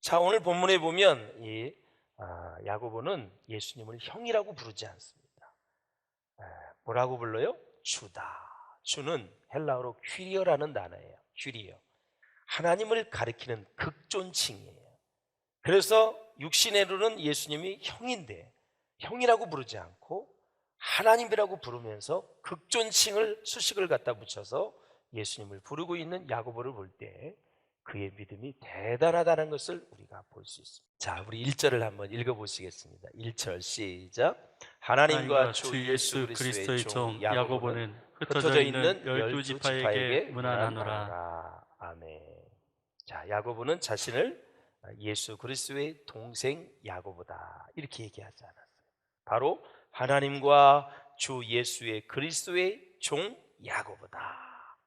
자, 오늘 본문에 보면 야고보는 예수님을 형이라고 부르지 않습니다. 뭐라고 불러요? 주다. 주는 헬라어로 퀴리어라는 단어예요. 퀴리어. 하나님을 가리키는 극존칭이에요. 그래서 육신으로는 예수님이 형인데 형이라고 부르지 않고 하나님이라고 부르면서 극존칭을 수식을 갖다 붙여서 예수님을 부르고 있는 야고보를 볼 때 그의 믿음이 대단하다는 것을 우리가 볼 수 있습니다. 자, 우리 1절을 한번 읽어보시겠습니다. 1절 시작. 하나님과 하나님과 주 주 예수 예수 그리스도의 그리스도의 종 종 야고보는 야고보는 흩어져 흩어져 있는 있는 열두 열두 지파에게 지파에게 문안하노라. 문안하노라. 아멘. 자, 야고보는 자신을 예수 그리스도의 동생 야고보다 이렇게 얘기하지 않았어요. 바로 하나님과 주 예수의 그리스도의 종 야고보다.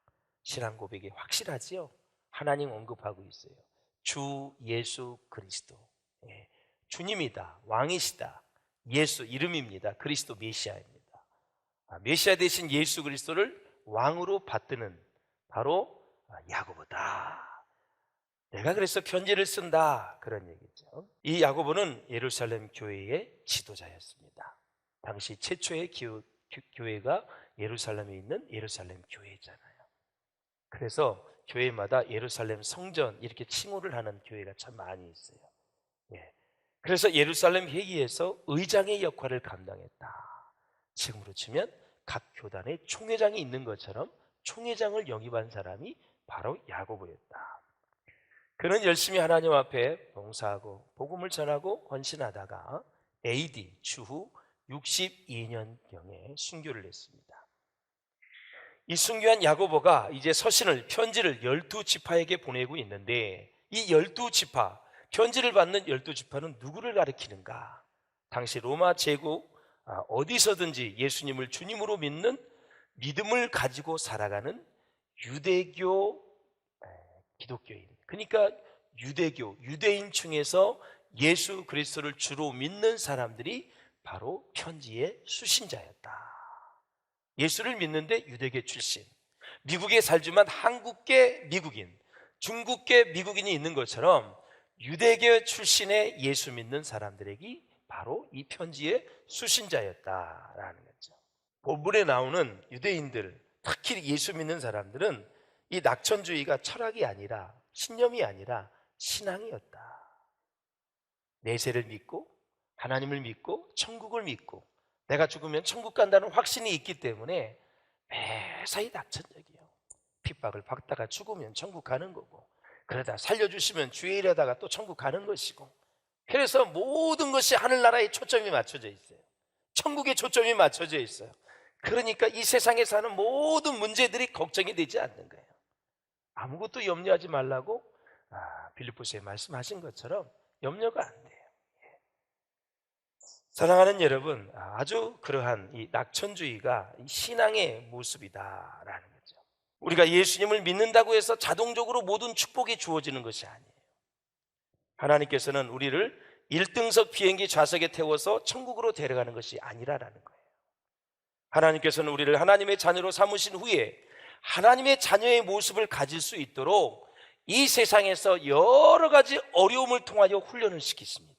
신앙 고백이 확실하지요. 하나님 언급하고 있어요. 주 예수 그리스도. 예, 주님이다. 왕이시다. 예수 이름입니다. 그리스도 메시아입니다. 메시아 대신 예수 그리스도를 왕으로 받드는 바로 야고보다. 내가 그래서 편지를 쓴다 그런 얘기죠. 이 야고보는 예루살렘 교회의 지도자였습니다. 당시 최초의 교회가 예루살렘에 있는 예루살렘 교회잖아요. 그래서 교회마다 예루살렘 성전 이렇게 칭호를 하는 교회가 참 많이 있어요. 예. 그래서 예루살렘 회의에서 의장의 역할을 감당했다. 지금으로 치면 각 교단에 총회장이 있는 것처럼 총회장을 영입한 사람이 바로 야고보였다. 그는 열심히 하나님 앞에 봉사하고 복음을 전하고 헌신하다가 AD 주후 62년경에 순교를 했습니다. 이 순교한 야고보가 이제 서신을 편지를 12지파에게 보내고 있는데 이 12지파 편지를 받는 12지파는 누구를 가리키는가? 당시 로마 제국 어디서든지 예수님을 주님으로 믿는 믿음을 가지고 살아가는 유대교 기독교인, 그러니까 유대인 중에서 예수 그리스도를 주로 믿는 사람들이 바로 편지의 수신자였다. 예수를 믿는데 유대계 출신, 미국에 살지만 한국계 미국인, 중국계 미국인이 있는 것처럼 유대계 출신의 예수 믿는 사람들에게 바로 이 편지의 수신자였다라는 거죠. 본문에 나오는 유대인들, 특히 예수 믿는 사람들은 이 낙천주의가 철학이 아니라 신념이 아니라 신앙이었다. 내세를 믿고 하나님을 믿고 천국을 믿고 내가 죽으면 천국 간다는 확신이 있기 때문에 매사에 낙천적이에요. 핍박을 받다가 죽으면 천국 가는 거고, 그러다 살려주시면 주의 일하다가 또 천국 가는 것이고, 그래서 모든 것이 하늘나라에 초점이 맞춰져 있어요. 천국에 초점이 맞춰져 있어요. 그러니까 이 세상에 사는 모든 문제들이 걱정이 되지 않는 거예요. 아무것도 염려하지 말라고 빌립보서에 말씀하신 것처럼 염려가 안 돼요. 사랑하는 여러분, 아주 그러한 이 낙천주의가 신앙의 모습이다라는 거죠. 우리가 예수님을 믿는다고 해서 자동적으로 모든 축복이 주어지는 것이 아니에요. 하나님께서는 우리를 1등석 비행기 좌석에 태워서 천국으로 데려가는 것이 아니라라는 거예요. 하나님께서는 우리를 하나님의 자녀로 삼으신 후에 하나님의 자녀의 모습을 가질 수 있도록 이 세상에서 여러 가지 어려움을 통하여 훈련을 시키십니다.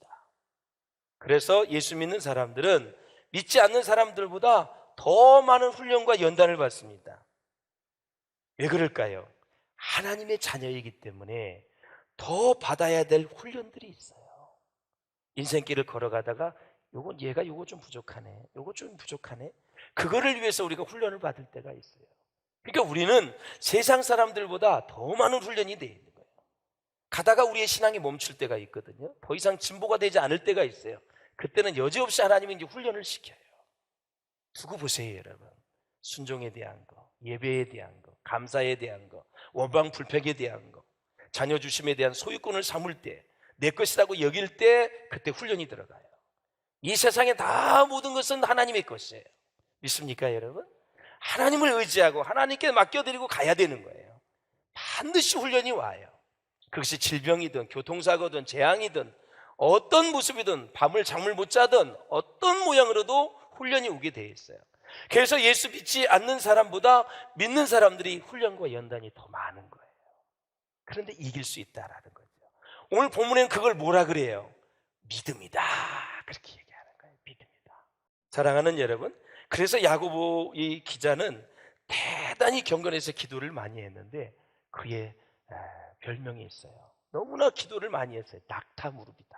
그래서 예수 믿는 사람들은 믿지 않는 사람들보다 더 많은 훈련과 연단을 받습니다. 왜 그럴까요? 하나님의 자녀이기 때문에 더 받아야 될 훈련들이 있어요. 인생길을 걸어가다가 요거 좀 부족하네, 요거 좀 부족하네, 그거를 위해서 우리가 훈련을 받을 때가 있어요. 그러니까 우리는 세상 사람들보다 더 많은 훈련이 되어 있는 거예요. 가다가 우리의 신앙이 멈출 때가 있거든요. 더 이상 진보가 되지 않을 때가 있어요. 그때는 여지없이 하나님이 이제 훈련을 시켜요. 두고 보세요, 여러분. 순종에 대한 거, 예배에 대한 거, 감사에 대한 거, 원방 불평에 대한 거, 자녀 주심에 대한 소유권을 삼을 때, 내 것이라고 여길 때 그때 훈련이 들어가요. 이 세상에 다 모든 것은 하나님의 것이에요. 믿습니까, 여러분? 하나님을 의지하고 하나님께 맡겨드리고 가야 되는 거예요. 반드시 훈련이 와요. 그것이 질병이든 교통사고든 재앙이든 어떤 모습이든 밤을 잠을 못 자든 어떤 모양으로도 훈련이 오게 돼 있어요. 그래서 예수 믿지 않는 사람보다 믿는 사람들이 훈련과 연단이 더 많은 거예요. 그런데 이길 수 있다라는 거죠. 오늘 본문에는 그걸 뭐라 그래요? 믿음이다. 그렇게 얘기하는 거예요. 믿음이다. 사랑하는 여러분, 그래서 야고보 이 기자는 대단히 경건해서 기도를 많이 했는데 그의 별명이 있어요. 너무나 기도를 많이 했어요. 낙타 무릎이다.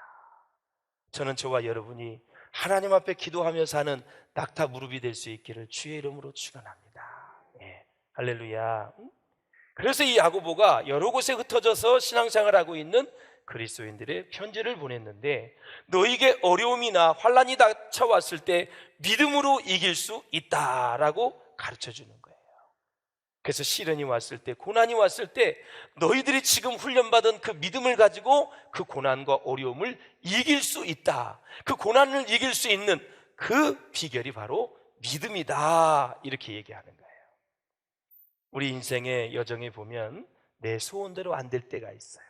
저는 저와 여러분이 하나님 앞에 기도하면서 하는 낙타 무릎이 될 수 있기를 주의 이름으로 축원합니다. 예, 할렐루야. 그래서 이 야고보가 여러 곳에 흩어져서 신앙생활하고 있는 그리스도인들의 편지를 보냈는데, 너에게 어려움이나 환난이 닥쳐왔을 때 믿음으로 이길 수 있다라고 가르쳐 주는 거예요. 그래서 시련이 왔을 때, 고난이 왔을 때 너희들이 지금 훈련받은 그 믿음을 가지고 그 고난과 어려움을 이길 수 있다. 그 고난을 이길 수 있는 그 비결이 바로 믿음이다. 이렇게 얘기하는 거예요. 우리 인생의 여정에 보면 내 소원대로 안 될 때가 있어요.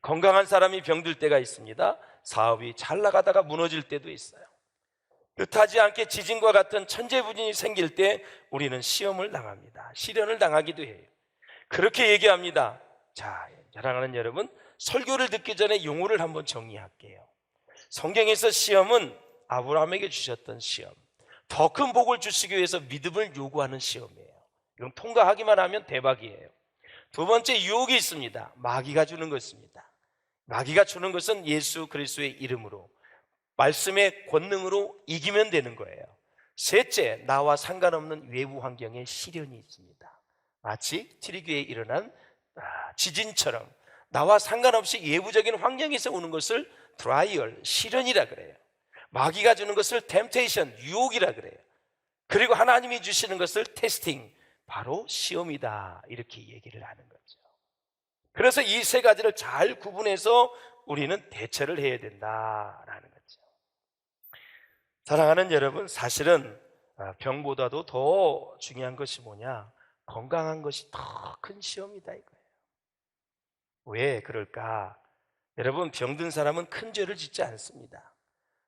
건강한 사람이 병들 때가 있습니다. 사업이 잘 나가다가 무너질 때도 있어요. 뜻하지 않게 지진과 같은 천재부진이 생길 때 우리는 시험을 당합니다. 시련을 당하기도 해요. 그렇게 얘기합니다. 자, 사랑하는 여러분, 설교를 듣기 전에 용어를 한번 정리할게요. 성경에서 시험은 아브라함에게 주셨던 시험, 더 큰 복을 주시기 위해서 믿음을 요구하는 시험이에요. 이건 통과하기만 하면 대박이에요. 두 번째, 유혹이 있습니다. 마귀가 주는 것입니다. 마귀가 주는 것은 예수 그리스도의 이름으로, 말씀의 권능으로 이기면 되는 거예요. 셋째, 나와 상관없는 외부 환경에 시련이 있습니다. 마치 트리기에 일어난 지진처럼 나와 상관없이 외부적인 환경에서 오는 것을 트라이얼, 시련이라 그래요. 마귀가 주는 것을 템테이션, 유혹이라 그래요. 그리고 하나님이 주시는 것을 테스팅, 바로 시험이다. 이렇게 얘기를 하는 거죠. 그래서 이 세 가지를 잘 구분해서 우리는 대처를 해야 된다라는 거죠. 사랑하는 여러분, 사실은 병보다도 더 중요한 것이 뭐냐? 건강한 것이 더 큰 시험이다 이거예요. 왜 그럴까? 여러분, 병든 사람은 큰 죄를 짓지 않습니다.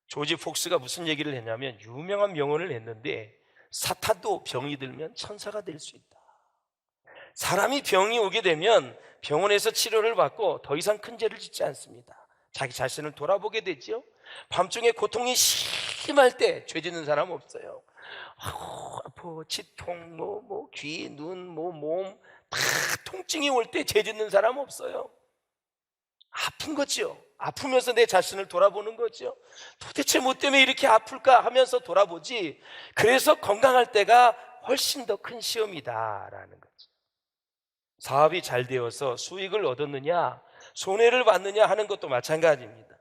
조지 폭스가 무슨 얘기를 했냐면, 유명한 명언을 했는데, 사탄도 병이 들면 천사가 될 수 있다. 사람이 병이 오게 되면 병원에서 치료를 받고 더 이상 큰 죄를 짓지 않습니다. 자기 자신을 돌아보게 되죠. 밤중에 고통이 심할 때 죄 짓는 사람 없어요. 아파, 치통, 귀, 눈, 몸 다 통증이 올 때 죄 짓는 사람 없어요. 아픈 거죠. 아프면서 내 자신을 돌아보는 거죠. 도대체 뭐 때문에 이렇게 아플까 하면서 돌아보지. 그래서 건강할 때가 훨씬 더 큰 시험이다라는 거죠. 사업이 잘 되어서 수익을 얻었느냐, 손해를 봤느냐 하는 것도 마찬가지입니다.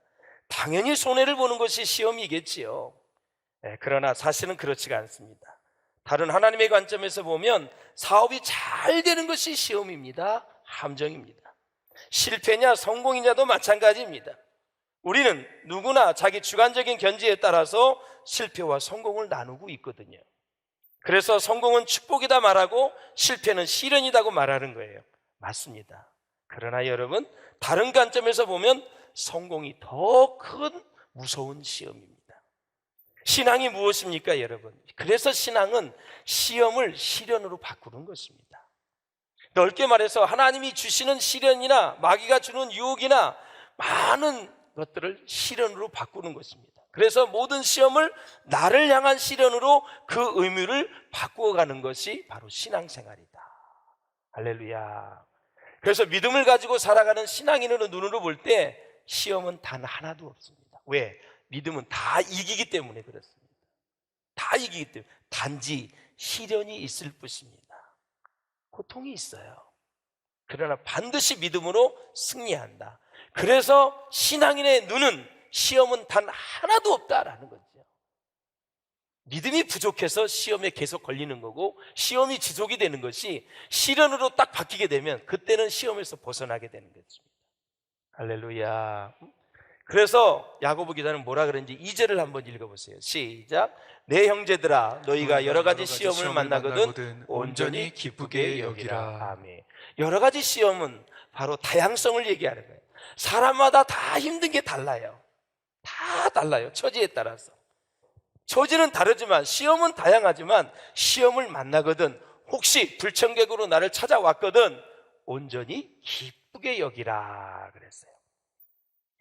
당연히 손해를 보는 것이 시험이겠지요. 그러나 사실은 그렇지가 않습니다. 다른 하나님의 관점에서 보면 사업이 잘 되는 것이 시험입니다. 함정입니다. 실패냐 성공이냐도 마찬가지입니다. 우리는 누구나 자기 주관적인 견지에 따라서 실패와 성공을 나누고 있거든요. 그래서 성공은 축복이다 말하고 실패는 시련이라고 말하는 거예요. 맞습니다. 그러나 여러분, 다른 관점에서 보면 성공이 더 큰 무서운 시험입니다. 신앙이 무엇입니까, 여러분? 그래서 신앙은 시험을 시련으로 바꾸는 것입니다. 넓게 말해서 하나님이 주시는 시련이나 마귀가 주는 유혹이나 많은 것들을 시련으로 바꾸는 것입니다. 그래서 모든 시험을 나를 향한 시련으로 그 의미를 바꾸어가는 것이 바로 신앙생활이다. 할렐루야. 그래서 믿음을 가지고 살아가는 신앙인의 눈으로 볼 때 시험은 단 하나도 없습니다. 왜? 믿음은 다 이기기 때문에 그렇습니다. 다 이기기 때문에. 단지 시련이 있을 뿐입니다. 고통이 있어요. 그러나 반드시 믿음으로 승리한다. 그래서 신앙인의 눈은 시험은 단 하나도 없다라는 거죠. 믿음이 부족해서 시험에 계속 걸리는 거고, 시험이 지속이 되는 것이 시련으로 딱 바뀌게 되면 그때는 시험에서 벗어나게 되는 것입니다. 할렐루야. 그래서 야고보 기자는 뭐라 그랬는지 2절을 한번 읽어보세요. 시작. 내 형제들아, 너희가 여러 가지 시험을 만나거든 온전히 기쁘게 여기라. 아멘. 여러 가지 시험은 바로 다양성을 얘기하는 거예요. 사람마다 다 힘든 게 달라요. 다 달라요. 처지에 따라서. 처지는 다르지만 시험은 다양하지만 시험을 만나거든, 혹시 불청객으로 나를 찾아왔거든 온전히 기쁘게 여기라 그랬어요.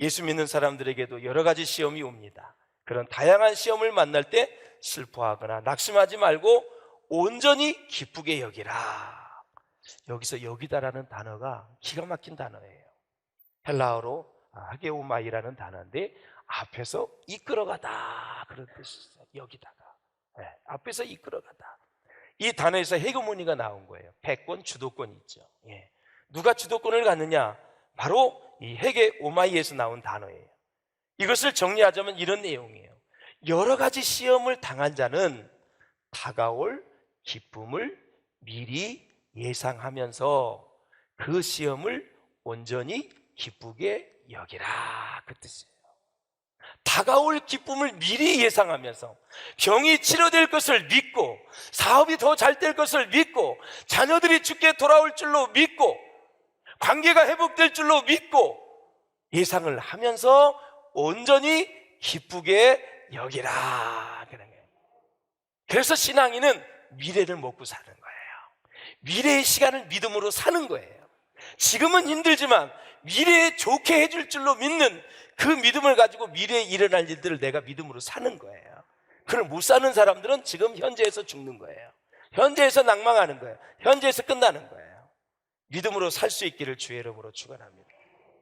예수 믿는 사람들에게도 여러 가지 시험이 옵니다. 그런 다양한 시험을 만날 때 슬퍼하거나 낙심하지 말고 온전히 기쁘게 여기라. 여기서 여기다라는 단어가 기가 막힌 단어예요. 헬라어로 하게오마이라는 단어인데 앞에서 이끌어가다 그런 뜻이 있어요. 여기다가 앞에서 이끌어가다. 이 단어에서 헤게모니가 나온 거예요. 패권, 주도권이 있죠. 누가 주도권을 갖느냐? 바로 이 헤게오마이에서 나온 단어예요. 이것을 정리하자면 이런 내용이에요. 여러 가지 시험을 당한 자는 다가올 기쁨을 미리 예상하면서 그 시험을 온전히 기쁘게 여기라, 그 뜻이에요. 다가올 기쁨을 미리 예상하면서 병이 치료될 것을 믿고 사업이 더 잘 될 것을 믿고 자녀들이 주께 돌아올 줄로 믿고 관계가 회복될 줄로 믿고 예상을 하면서 온전히 기쁘게 여기라, 그런 거예요. 그래서 신앙인은 미래를 먹고 사는 거예요. 미래의 시간을 믿음으로 사는 거예요. 지금은 힘들지만 미래에 좋게 해줄 줄로 믿는 그 믿음을 가지고 미래에 일어날 일들을 내가 믿음으로 사는 거예요. 그걸 못 사는 사람들은 지금 현재에서 죽는 거예요. 현재에서 낭망하는 거예요. 현재에서 끝나는 거예요. 믿음으로 살 수 있기를 주의 이름으로 축원합니다.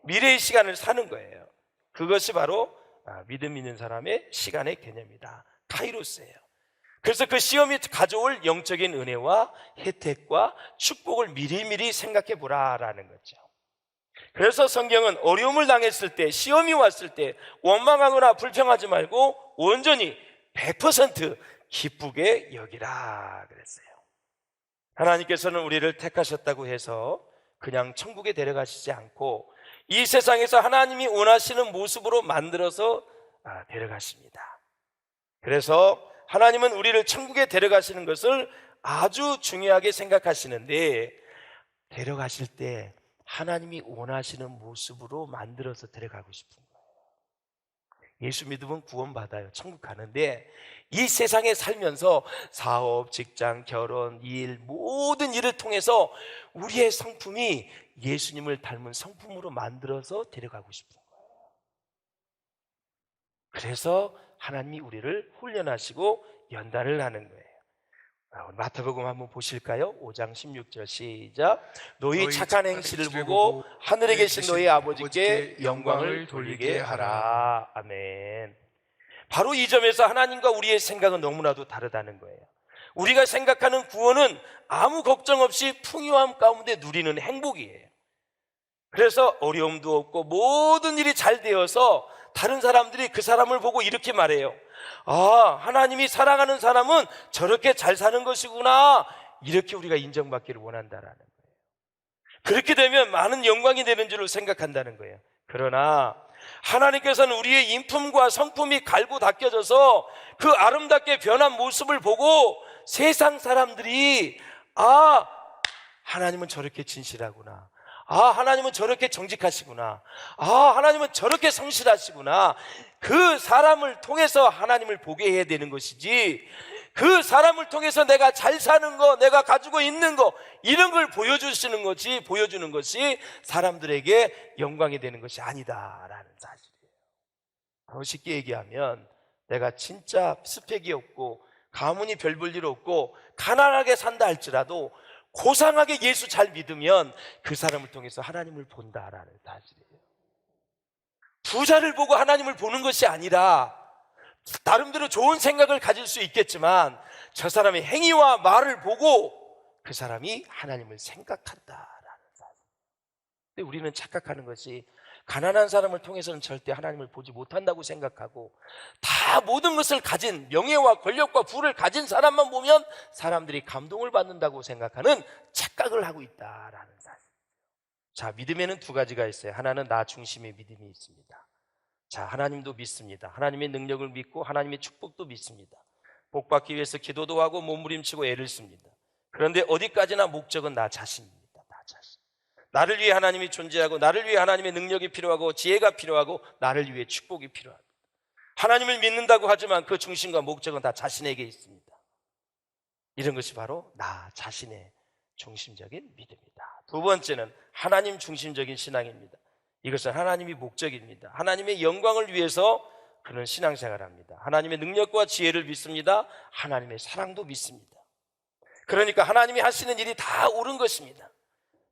미래의 시간을 사는 거예요. 그것이 바로 믿음 있는 사람의 시간의 개념이다. 카이로스예요. 그래서 그 시험이 가져올 영적인 은혜와 혜택과 축복을 미리미리 생각해 보라라는 거죠. 그래서 성경은 어려움을 당했을 때, 시험이 왔을 때 원망하거나 불평하지 말고 온전히 100% 기쁘게 여기라 그랬어요. 하나님께서는 우리를 택하셨다고 해서 그냥 천국에 데려가시지 않고 이 세상에서 하나님이 원하시는 모습으로 만들어서 데려가십니다. 그래서 하나님은 우리를 천국에 데려가시는 것을 아주 중요하게 생각하시는데, 데려가실 때 하나님이 원하시는 모습으로 만들어서 데려가고 싶은 거예요. 예수 믿으면 구원받아요. 천국 가는데 이 세상에 살면서 사업, 직장, 결혼, 일, 모든 일을 통해서 우리의 성품이 예수님을 닮은 성품으로 만들어서 데려가고 싶은 거예요. 그래서 하나님이 우리를 훈련하시고 연단을 하는 거예요. 마태복음 한번 보실까요? 5장 16절 시작. 너희 착한 행실을 보고 하늘에 계신 너희 아버지께 영광을 돌리게 하라. 아멘. 바로 이 점에서 하나님과 우리의 생각은 너무나도 다르다는 거예요. 우리가 생각하는 구원은 아무 걱정 없이 풍요함 가운데 누리는 행복이에요. 그래서 어려움도 없고 모든 일이 잘 되어서 다른 사람들이 그 사람을 보고 이렇게 말해요. 하나님이 사랑하는 사람은 저렇게 잘 사는 것이구나, 이렇게 우리가 인정받기를 원한다라는 거예요. 그렇게 되면 많은 영광이 되는 줄로 생각한다는 거예요. 그러나 하나님께서는 우리의 인품과 성품이 갈고 닦여져서 그 아름답게 변한 모습을 보고 세상 사람들이 하나님은 저렇게 진실하구나, 하나님은 저렇게 정직하시구나, 하나님은 저렇게 성실하시구나, 그 사람을 통해서 하나님을 보게 해야 되는 것이지, 그 사람을 통해서 내가 잘 사는 거, 내가 가지고 있는 거, 이런 걸 보여주는 것이 사람들에게 영광이 되는 것이 아니다라는 사실이에요. 더 쉽게 얘기하면 내가 진짜 스펙이 없고 가문이 별 볼 일 없고 가난하게 산다 할지라도 고상하게 예수 잘 믿으면 그 사람을 통해서 하나님을 본다라는 사실이에요. 부자를 보고 하나님을 보는 것이 아니라, 나름대로 좋은 생각을 가질 수 있겠지만 저 사람의 행위와 말을 보고 그 사람이 하나님을 생각한다라는 사실. 근데 우리는 착각하는 것이 가난한 사람을 통해서는 절대 하나님을 보지 못한다고 생각하고, 다 모든 것을 가진, 명예와 권력과 부를 가진 사람만 보면 사람들이 감동을 받는다고 생각하는 착각을 하고 있다라는 사실. 자, 믿음에는 두 가지가 있어요. 하나는 나 중심의 믿음이 있습니다. 자, 하나님도 믿습니다. 하나님의 능력을 믿고 하나님의 축복도 믿습니다. 복 받기 위해서 기도도 하고 몸부림치고 애를 씁니다. 그런데 어디까지나 목적은 나 자신입니다. 나 자신. 나를 위해 하나님이 존재하고, 나를 위해 하나님의 능력이 필요하고, 지혜가 필요하고, 나를 위해 축복이 필요합니다. 하나님을 믿는다고 하지만 그 중심과 목적은 다 자신에게 있습니다. 이런 것이 바로 나 자신의 중심적인 믿음이다. 두 번째는 하나님 중심적인 신앙입니다. 이것은 하나님이 목적입니다. 하나님의 영광을 위해서 그는 신앙생활을 합니다. 하나님의 능력과 지혜를 믿습니다. 하나님의 사랑도 믿습니다. 그러니까 하나님이 하시는 일이 다 옳은 것입니다.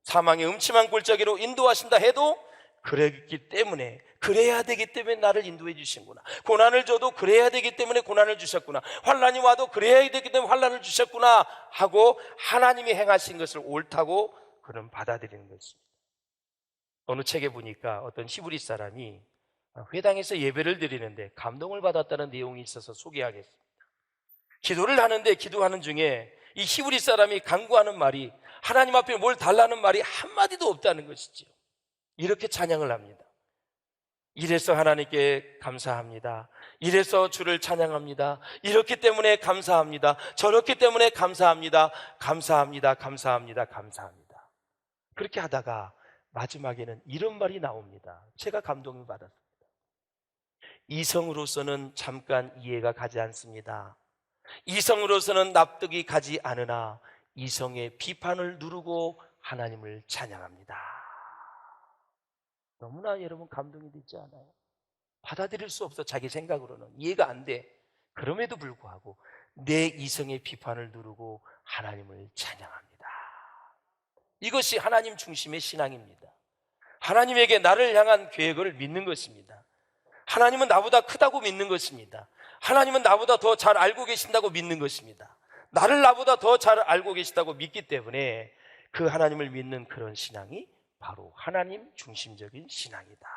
사망의 음침한 골짜기로 인도하신다 해도 그랬기 때문에, 그래야 되기 때문에 나를 인도해 주신구나. 고난을 줘도 그래야 되기 때문에 고난을 주셨구나. 환난이 와도 그래야 되기 때문에 환난을 주셨구나 하고 하나님이 행하신 것을 옳다고 그는 받아들이는 것입니다. 어느 책에 보니까 어떤 히브리 사람이 회당에서 예배를 드리는데 감동을 받았다는 내용이 있어서 소개하겠습니다. 기도를 하는데 기도하는 중에 이 히브리 사람이 간구하는 말이, 하나님 앞에 뭘 달라는 말이 한마디도 없다는 것이죠. 이렇게 찬양을 합니다. 이래서 하나님께 감사합니다. 이래서 주를 찬양합니다. 이렇기 때문에 감사합니다. 저렇기 때문에 감사합니다. 감사합니다. 감사합니다. 감사합니다. 그렇게 하다가 마지막에는 이런 말이 나옵니다. 제가 감동을 받았습니다. 이성으로서는 잠깐 이해가 가지 않습니다. 이성으로서는 납득이 가지 않으나 이성의 비판을 누르고 하나님을 찬양합니다. 너무나 여러분 감동이 되지 않아요? 받아들일 수 없어. 자기 생각으로는 이해가 안 돼. 그럼에도 불구하고 내 이성의 비판을 누르고 하나님을 찬양합니다. 이것이 하나님 중심의 신앙입니다. 하나님에게 나를 향한 계획을 믿는 것입니다. 하나님은 나보다 크다고 믿는 것입니다. 하나님은 나보다 더 잘 알고 계신다고 믿는 것입니다. 나를 나보다 더 잘 알고 계시다고 믿기 때문에 그 하나님을 믿는 그런 신앙이 바로 하나님 중심적인 신앙이다.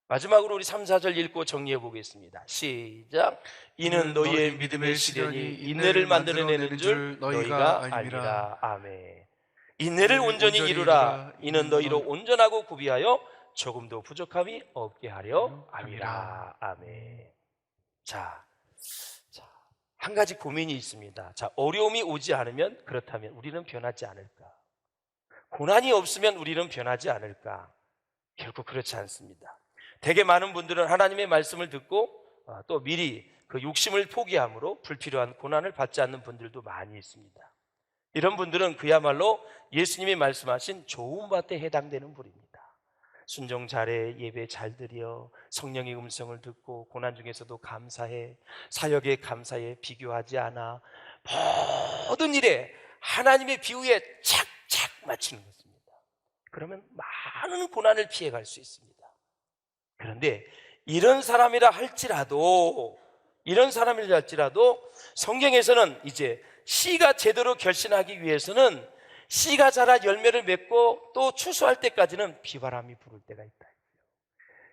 마지막으로 우리 3, 4절 읽고 정리해 보겠습니다. 시작. 이는 너희의 믿음의 시련이 인내를 만들어내는 줄 너희가 알미라. 아멘. 인내를 온전히 이루라. 이는 너희로 온전하고 구비하여 조금도 부족함이 없게 하려 함이라. 아멘. 자, 한 가지 고민이 있습니다. 자, 어려움이 오지 않으면, 그렇다면 우리는 변하지 않을까? 고난이 없으면 우리는 변하지 않을까? 결코 그렇지 않습니다. 되게 많은 분들은 하나님의 말씀을 듣고 또 미리 그 욕심을 포기함으로 불필요한 고난을 받지 않는 분들도 많이 있습니다. 이런 분들은 그야말로 예수님이 말씀하신 좋은 밭에 해당되는 분입니다. 순종 잘해, 예배 잘 드려, 성령의 음성을 듣고 고난 중에서도 감사해, 사역에 감사해, 비교하지 않아, 모든 일에 하나님의 비유에 착착 맞추는 것입니다. 그러면 많은 고난을 피해갈 수 있습니다. 그런데 이런 사람이라 할지라도 성경에서는 이제 씨가 제대로 결신하기 위해서는 씨가 자라 열매를 맺고 또 추수할 때까지는 비바람이 불을 때가 있다.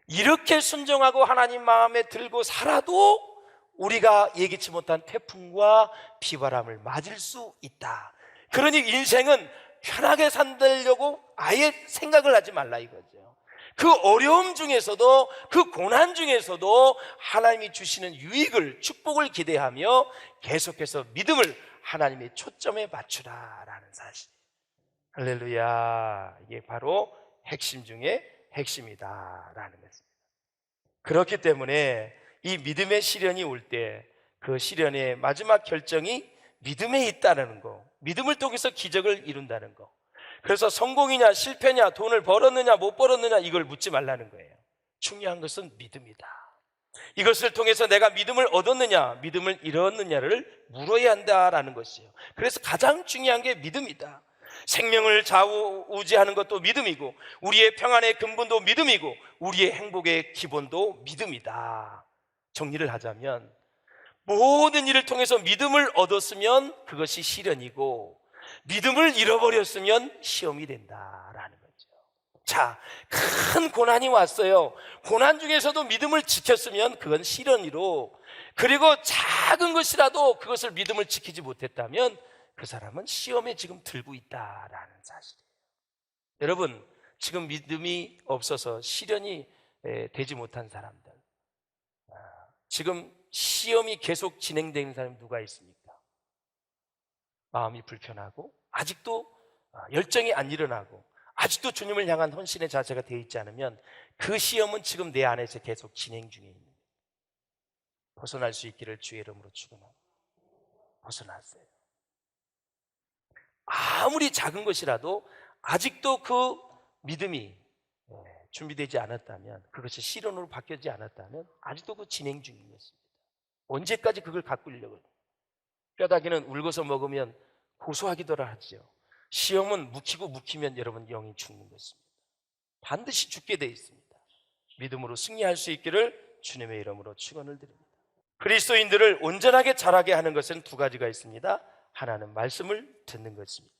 이렇게 순종하고 하나님 마음에 들고 살아도 우리가 예기치 못한 태풍과 비바람을 맞을 수 있다. 그러니 인생은 편하게 산다려고 아예 생각을 하지 말라 이거죠. 그 어려움 중에서도, 그 고난 중에서도 하나님이 주시는 유익을, 축복을 기대하며 계속해서 믿음을 하나님의 초점에 맞추라라는 사실. 할렐루야. 이게 바로 핵심 중에 핵심이다라는 것입니다. 그렇기 때문에 이 믿음의 시련이 올 때 그 시련의 마지막 결정이 믿음에 있다는 거, 믿음을 통해서 기적을 이룬다는 거. 그래서 성공이냐 실패냐, 돈을 벌었느냐 못 벌었느냐 이걸 묻지 말라는 거예요. 중요한 것은 믿음이다. 이것을 통해서 내가 믿음을 얻었느냐, 믿음을 잃었느냐를 물어야 한다라는 것이에요. 그래서 가장 중요한 게 믿음이다. 생명을 좌우지하는 것도 믿음이고, 우리의 평안의 근본도 믿음이고, 우리의 행복의 기본도 믿음이다. 정리를 하자면 모든 일을 통해서 믿음을 얻었으면 그것이 시련이고, 믿음을 잃어버렸으면 시험이 된다라는 거죠. 자, 큰 고난이 왔어요. 고난 중에서도 믿음을 지켰으면 그건 시련이로, 그리고 작은 것이라도 그것을 믿음을 지키지 못했다면 그 사람은 시험에 지금 들고 있다라는 사실이에요. 여러분, 지금 믿음이 없어서 시련이 되지 못한 사람들, 지금 시험이 계속 진행되는 사람이 누가 있습니까? 마음이 불편하고 아직도 열정이 안 일어나고 아직도 주님을 향한 헌신의 자세가 되어 있지 않으면 그 시험은 지금 내 안에서 계속 진행 중에 있는 거예요. 벗어날 수 있기를 주의 이름으로 축원합니다. 벗어났어요. 아무리 작은 것이라도 아직도 그 믿음이 준비되지 않았다면, 그것이 실현으로 바뀌지 않았다면 아직도 그 진행 중이었습니다. 언제까지 그걸 가꾸려고 해요? 뼈다귀는 울고서 먹으면 고소하기도 하죠. 시험은 묵히면 여러분 영이 죽는 것입니다. 반드시 죽게 돼 있습니다. 믿음으로 승리할 수 있기를 주님의 이름으로 축원을 드립니다. 그리스도인들을 온전하게 자라게 하는 것은 두 가지가 있습니다. 하나는 말씀을 듣는 것입니다.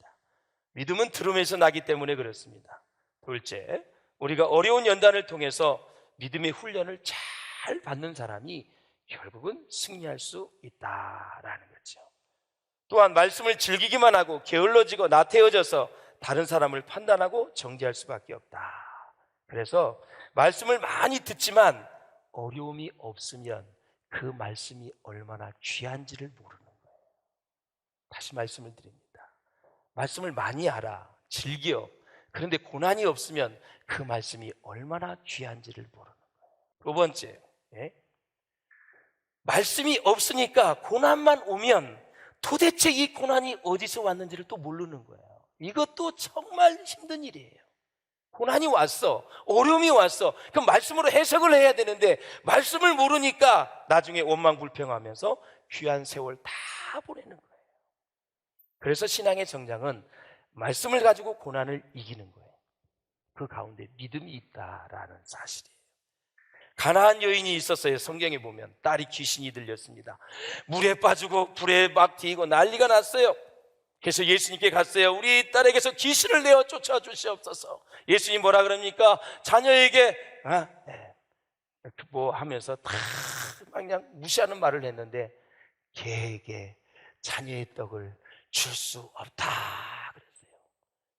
믿음은 들음에서 나기 때문에 그렇습니다. 둘째, 우리가 어려운 연단을 통해서 믿음의 훈련을 잘 받는 사람이 결국은 승리할 수 있다라는 거죠. 또한 말씀을 즐기기만 하고 게을러지고 나태해져서 다른 사람을 판단하고 정죄할 수밖에 없다. 그래서 말씀을 많이 듣지만 어려움이 없으면 그 말씀이 얼마나 귀한지를 모르는 거예요. 다시 말씀을 드립니다. 말씀을 많이 알아, 즐겨. 그런데 고난이 없으면 그 말씀이 얼마나 귀한지를 모르는 거예요. 두 번째, 말씀이 없으니까 고난만 오면 도대체 이 고난이 어디서 왔는지를 또 모르는 거예요. 이것도 정말 힘든 일이에요. 고난이 왔어, 어려움이 왔어. 그럼 말씀으로 해석을 해야 되는데 말씀을 모르니까 나중에 원망불평하면서 귀한 세월 다 보내는 거예요. 그래서 신앙의 성장은 말씀을 가지고 고난을 이기는 거예요. 그 가운데 믿음이 있다라는 사실이에요. 가나안 여인이 있었어요. 성경에 보면 딸이 귀신이 들렸습니다. 물에 빠지고 불에 막 튀고 난리가 났어요. 그래서 예수님께 갔어요. 우리 딸에게서 귀신을 내어 쫓아 주시옵소서. 예수님 뭐라 그럽니까? 자녀에게 뭐 하면서 다 그냥 무시하는 말을 했는데 개에게 자녀의 떡을 줄 수 없다 그랬어요.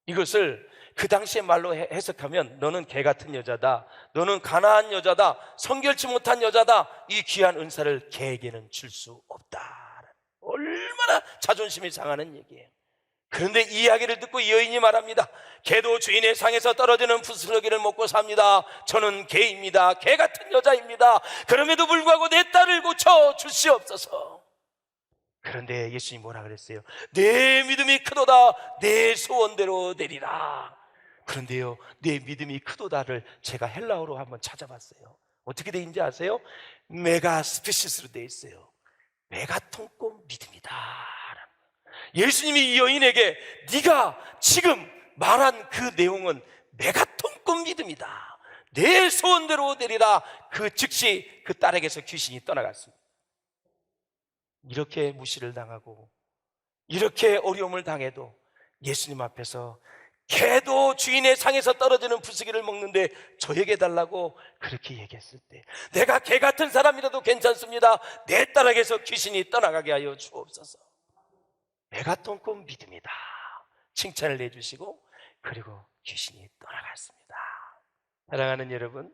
이것을 그 당시의 말로 해석하면 너는 개 같은 여자다, 너는 가난한 여자다, 성결치 못한 여자다, 이 귀한 은사를 개에게는 줄 수 없다. 얼마나 자존심이 상하는 얘기예요. 그런데 이 이야기를 듣고 이 여인이 말합니다. 개도 주인의 상에서 떨어지는 부스러기를 먹고 삽니다. 저는 개입니다. 개 같은 여자입니다. 그럼에도 불구하고 내 딸을 고쳐 주시옵소서. 그런데 예수님이 뭐라 그랬어요? 내 믿음이 크도다, 내 소원대로 되리라. 그런데요, 내 믿음이 크도다를 제가 헬라어로 한번 찾아봤어요. 어떻게 돼 있는지 아세요? 메가 스피시스로 돼 있어요. 메가톤급 믿음이다. 예수님이 이 여인에게 네가 지금 말한 그 내용은 메가톤급 믿음이다, 내 소원대로 되리라. 그 즉시 그 딸에게서 귀신이 떠나갔습니다. 이렇게 무시를 당하고 이렇게 어려움을 당해도 예수님 앞에서 개도 주인의 상에서 떨어지는 부스기를 먹는데 저에게 달라고 그렇게 얘기했을 때 내가 개 같은 사람이라도 괜찮습니다. 내 딸에게서 귀신이 떠나가게 하여 주옵소서. 메가톤급 믿음이다 칭찬을 해주시고 그리고 귀신이 떠나갔습니다. 사랑하는 여러분,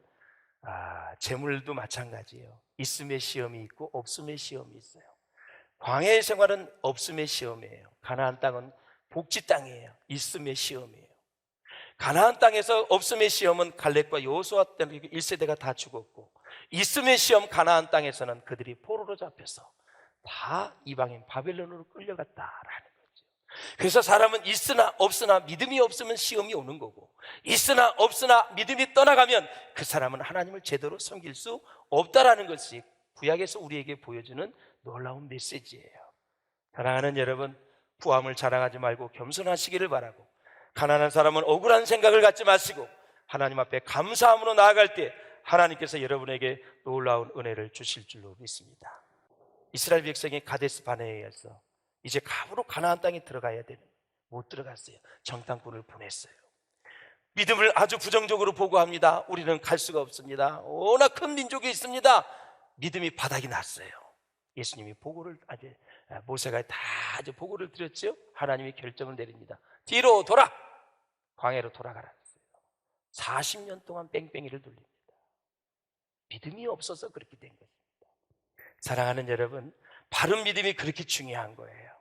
재물도 마찬가지예요. 있음의 시험이 있고 없음의 시험이 있어요. 광야의 생활은 없음의 시험이에요. 가나안 땅은 복지 땅이에요. 있음의 시험이에요. 가나안 땅에서 없음의 시험은 갈렙과 여호수아 때문에 1세대가 다 죽었고, 있음의 시험 가나안 땅에서는 그들이 포로로 잡혀서 다 이방인 바벨론으로 끌려갔다라는 거죠. 그래서 사람은 있으나 없으나 믿음이 없으면 시험이 오는 거고, 있으나 없으나 믿음이 떠나가면 그 사람은 하나님을 제대로 섬길 수 없다라는 것이 구약에서 우리에게 보여주는 놀라운 메시지예요. 사랑하는 여러분, 부함을 자랑하지 말고 겸손하시기를 바라고, 가난한 사람은 억울한 생각을 갖지 마시고 하나님 앞에 감사함으로 나아갈 때 하나님께서 여러분에게 놀라운 은혜를 주실 줄로 믿습니다. 이스라엘 백성이 가데스 바네아에서 이제 감으로 가나안 땅에 들어가야 되는데 못 들어갔어요. 정탐꾼을 보냈어요. 믿음을 아주 부정적으로 보고합니다. 우리는 갈 수가 없습니다. 워낙 큰 민족이 있습니다. 믿음이 바닥이 났어요. 예수님이 보고를 모세가 다 보고를 드렸죠. 하나님이 결정을 내립니다. 뒤로 돌아, 광야로 돌아가라 했어요. 40년 동안 뺑뺑이를 돌립니다. 믿음이 없어서 그렇게 된 것입니다. 사랑하는 여러분, 바른 믿음이 그렇게 중요한 거예요.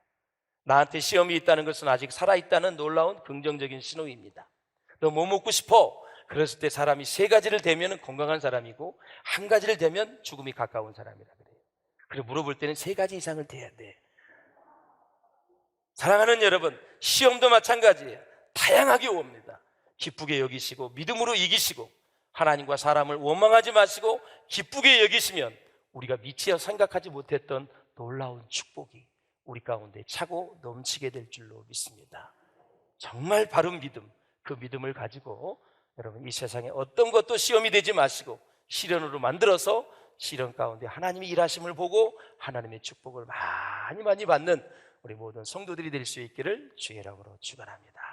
나한테 시험이 있다는 것은 아직 살아있다는 놀라운 긍정적인 신호입니다. 너 뭐 먹고 싶어? 그랬을 때 사람이 세 가지를 되면 건강한 사람이고 한 가지를 되면 죽음이 가까운 사람이라 그래요. 그리고 물어볼 때는 세 가지 이상을 돼야 돼. 사랑하는 여러분, 시험도 마찬가지예요. 다양하게 옵니다. 기쁘게 여기시고 믿음으로 이기시고 하나님과 사람을 원망하지 마시고 기쁘게 여기시면 우리가 미처 생각하지 못했던 놀라운 축복이 우리 가운데 차고 넘치게 될 줄로 믿습니다. 정말 바른 믿음, 그 믿음을 가지고 여러분 이 세상에 어떤 것도 시험이 되지 마시고 시련으로 만들어서 시련 가운데 하나님의 일하심을 보고 하나님의 축복을 많이 받는 우리 모든 성도들이 될 수 있기를 주의 이름으로 축원합니다.